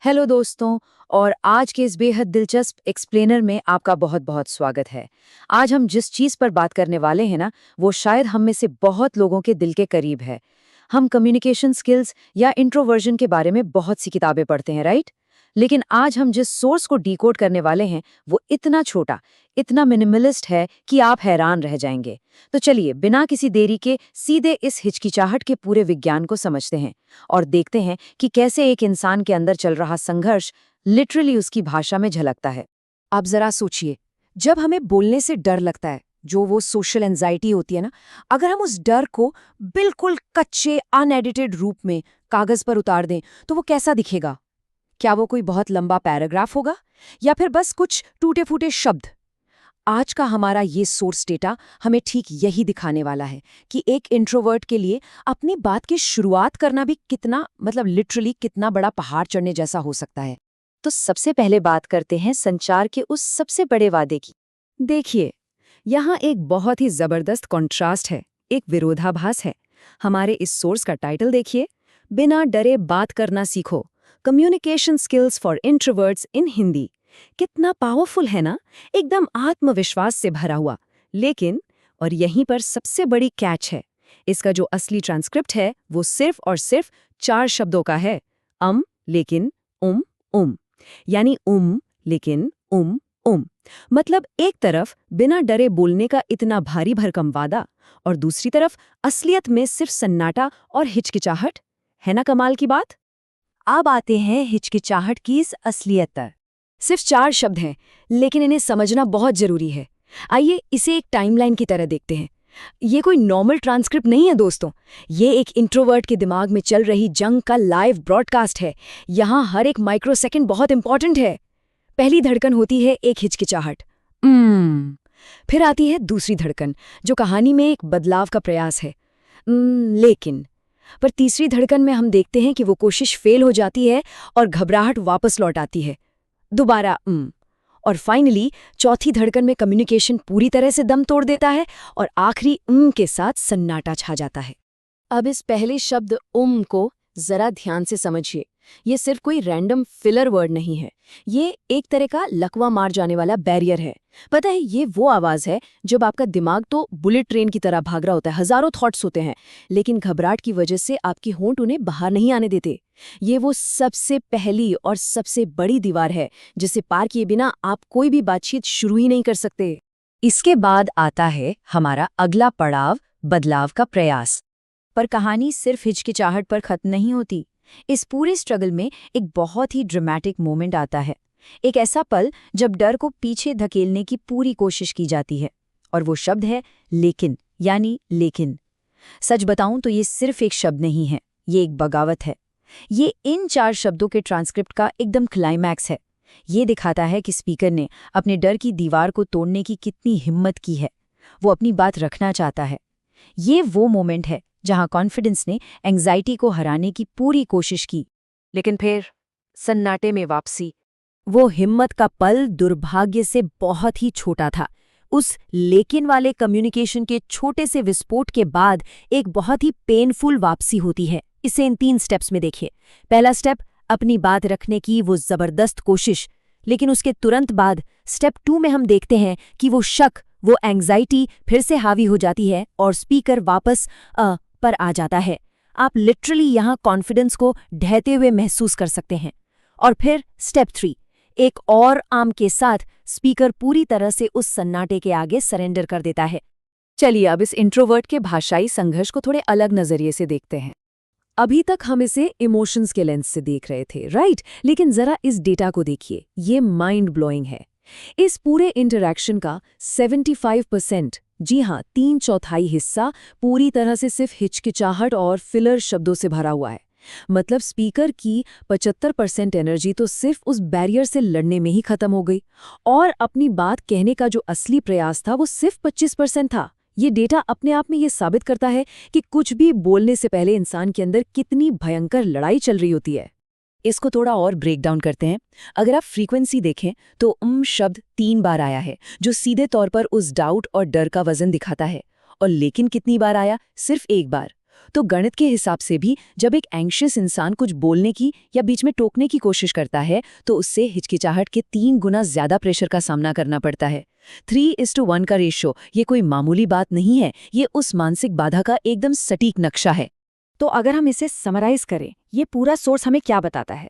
Hello दोस्तों। और आज के इस बेहद दिलचस्प एक्सप्लेनर में आपका बहुत बहुत स्वागत है। आज हम जिस चीज़ पर बात करने वाले हैं ना, वो शायद हम में से बहुत लोगों के दिल के करीब है। हम कम्युनिकेशन स्किल्स या इंट्रोवर्जन के बारे में बहुत सी किताबें पढ़ते हैं, राइट? लेकिन आज हम जिस सोर्स को डिकोड करने वाले हैं वो इतना छोटा, इतना मिनिमलिस्ट है कि आप हैरान रह जाएंगे। तो चलिए बिना किसी देरी के सीधे इस हिचकिचाहट के पूरे विज्ञान को समझते हैं और देखते हैं कि कैसे एक इंसान के अंदर चल रहा संघर्ष लिटरली उसकी भाषा में झलकता है। आप जरा सोचिए, जब हमें बोलने से डर लगता है, जो वो सोशल एंजाइटी होती है ना, अगर हम उस डर को बिल्कुल कच्चे अनएडिटेड रूप में कागज पर उतार दें तो वो कैसा दिखेगा? क्या वो कोई बहुत लंबा पैराग्राफ होगा या फिर बस कुछ टूटे फूटे शब्द? आज का हमारा ये सोर्स डेटा हमें ठीक यही दिखाने वाला है कि एक इंट्रोवर्ट के लिए अपनी बात की शुरुआत करना भी कितना लिटरली कितना बड़ा पहाड़ चढ़ने जैसा हो सकता है। तो सबसे पहले बात करते हैं संचार के उस सबसे बड़े वादे की। देखिए, यहाँ एक बहुत ही जबरदस्त कॉन्ट्रास्ट है, एक विरोधाभास है। हमारे इस सोर्स का टाइटल देखिए, बिना डरे बात करना सीखो, कम्युनिकेशन स्किल्स फॉर इंट्रोवर्ट्स इन हिंदी। कितना पावरफुल है ना, एकदम आत्मविश्वास से भरा हुआ। लेकिन, और यहीं पर सबसे बड़ी कैच है, इसका जो असली ट्रांसक्रिप्ट है वो सिर्फ और सिर्फ 4 शब्दों का है। लेकिन, उम। यानी लेकिन, मतलब एक तरफ बिना डरे बोलने का इतना भारी भरकम वादा और दूसरी तरफ असलियत में सिर्फ सन्नाटा और हिचकिचाहट। है ना कमाल की बात? अब आते हैं हिचकिचाहट की इस असलियत पर। सिर्फ 4 शब्द हैं, लेकिन इन्हें समझना बहुत जरूरी है। आइए इसे एक टाइमलाइन की तरह देखते हैं। ये कोई नॉर्मल ट्रांसक्रिप्ट नहीं है दोस्तों, ये एक इंट्रोवर्ट के दिमाग में चल रही जंग का लाइव ब्रॉडकास्ट है। यहाँ हर एक माइक्रोसेकंड बहुत इंपॉर्टेंट है। पहली धड़कन होती है एक हिचकिचाहट, फिर आती है दूसरी धड़कन, जो कहानी में एक बदलाव का प्रयास है, लेकिन। पर तीसरी धड़कन में हम देखते हैं कि वो कोशिश फेल हो जाती है और घबराहट वापस लौट आती है। दोबारा और फाइनली चौथी धड़कन में कम्युनिकेशन पूरी तरह से दम तोड़ देता है और आखिरी के साथ सन्नाटा छा जाता है। अब इस पहले शब्द को जरा ध्यान से समझिए। ये सिर्फ कोई रैंडम फिलर वर्ड नहीं है, ये एक तरह का लकवा मार जाने वाला बैरियर है। पता है, ये वो आवाज है जब आपका दिमाग तो बुलेट ट्रेन की तरह भाग रहा होता है, हजारों थॉट्स होते हैं, लेकिन घबराहट की वजह से आपकी होंठ उन्हें बाहर नहीं आने देते। ये वो सबसे पहली और सबसे बड़ी दीवार है जिसे पार किए बिना आप कोई भी बातचीत शुरू ही नहीं कर सकते। इसके बाद आता है हमारा अगला पड़ाव, बदलाव का प्रयास। पर कहानी सिर्फ हिचकिचाहट पर खत्म नहीं होती। इस पूरे स्ट्रगल में एक बहुत ही ड्रामेटिक मोमेंट आता है, एक ऐसा पल जब डर को पीछे धकेलने की पूरी कोशिश की जाती है, और वो शब्द है लेकिन, यानी लेकिन। सच बताऊं तो ये सिर्फ एक शब्द नहीं है, ये एक बगावत है। ये इन 4 शब्दों के ट्रांसक्रिप्ट का एकदम क्लाइमैक्स है। ये दिखाता है कि स्पीकर ने अपने डर की दीवार को तोड़ने की कितनी हिम्मत की है। वो अपनी बात रखना चाहता है। ये वो मोमेंट है जहां कॉन्फिडेंस ने एंग्जाइटी को हराने की पूरी कोशिश की, लेकिन फिर सन्नाटे में वापसी। वो हिम्मत का पल दुर्भाग्य से बहुत ही छोटा था। उस लेकिन वाले कम्युनिकेशन के छोटे से विस्फोट के बाद एक बहुत ही पेनफुल वापसी होती है। इसे इन 3 स्टेप्स में देखिए। पहला स्टेप, अपनी बात रखने की वो जबरदस्त कोशिश, लेकिन उसके तुरंत बाद स्टेप 2 में हम देखते हैं कि वो शक, वो एंग्जाइटी फिर से हावी हो जाती है और स्पीकर वापस पर आ जाता है। आप लिटरली यहाँ कॉन्फिडेंस को ढहते हुए महसूस कर सकते हैं। और फिर स्टेप 3, एक और आर्म के साथ स्पीकर पूरी तरह से उस सन्नाटे के आगे सरेंडर कर देता है। चलिए अब इस इंट्रोवर्ट के भाषाई संघर्ष को थोड़े अलग नजरिए से देखते हैं। अभी तक हम इसे इमोशंस के लेंस से देख रहे थे, राइट? लेकिन जरा इस डेटा को देखिए, ये माइंड ब्लोइंग है। इस पूरे इंटरैक्शन का 75%, जी हाँ 3/4 हिस्सा पूरी तरह से सिर्फ हिचकिचाहट और फिलर शब्दों से भरा हुआ है। मतलब स्पीकर की 75% एनर्जी तो सिर्फ उस बैरियर से लड़ने में ही खत्म हो गई, और अपनी बात कहने का जो असली प्रयास था वो सिर्फ 25% था। ये डेटा अपने आप में ये साबित करता है कि कुछ भी बोलने से पहले इंसान के अंदर कितनी भयंकर लड़ाई चल रही होती है। इसको थोड़ा और ब्रेक डाउन करते हैं। अगर आप फ्रीक्वेंसी देखें तो शब्द 3 बार आया है, जो सीधे तौर पर उस डाउट और डर का वजन दिखाता है। और लेकिन कितनी बार आया? सिर्फ 1 बार। तो गणित के हिसाब से भी जब एक एंग्शियस इंसान कुछ बोलने की या बीच में टोकने की कोशिश करता है तो उससे हिचकिचाहट के 3 गुना ज्यादा प्रेशर का सामना करना पड़ता है। 3:1 का रेशो ये कोई मामूली बात नहीं है, ये उस मानसिक बाधा का एकदम सटीक नक्शा है। तो अगर हम इसे समराइज करें, ये पूरा सोर्स हमें क्या बताता है?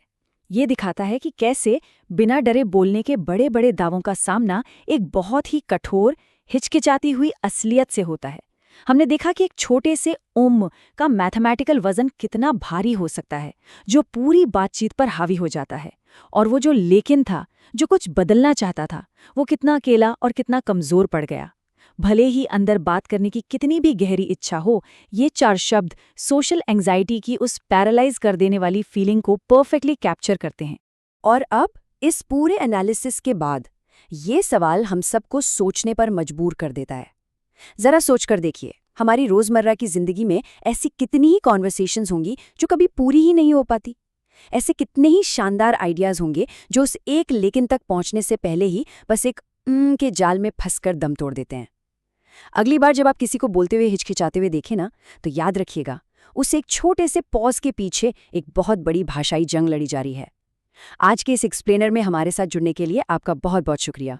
ये दिखाता है कि कैसे बिना डरे बोलने के बड़े बड़े दावों का सामना एक बहुत ही कठोर, हिचकिचाती हुई असलियत से होता है। हमने देखा कि एक छोटे से ओम का मैथमेटिकल वजन कितना भारी हो सकता है, जो पूरी बातचीत पर हावी हो जाता है। और वो जो लेकिन था, जो कुछ बदलना चाहता था, वो कितना अकेला और कितना कमजोर पड़ गया। भले ही अंदर बात करने की कितनी भी गहरी इच्छा हो, ये 4 शब्द सोशल एंग्जाइटी की उस पैरालाइज कर देने वाली फीलिंग को परफेक्टली कैप्चर करते हैं। और अब इस पूरे एनालिसिस के बाद ये सवाल हम सबको सोचने पर मजबूर कर देता है। जरा सोचकर देखिए, हमारी रोजमर्रा की जिंदगी में ऐसी कितनी ही कॉन्वर्सेशंस होंगी जो कभी पूरी ही नहीं हो पाती। ऐसे कितने ही शानदार आइडियाज होंगे जो उस एक लेकिन तक पहुंचने से पहले ही बस एक के जाल में फंसकर दम तोड़ देते हैं। अगली बार जब आप किसी को बोलते हुए हिचकिचाते हुए देखें ना, तो याद रखिएगा, उस एक छोटे से पॉज के पीछे एक बहुत बड़ी भाषाई जंग लड़ी जा रही है। आज के इस एक्सप्लेनर में हमारे साथ जुड़ने के लिए आपका बहुत बहुत शुक्रिया।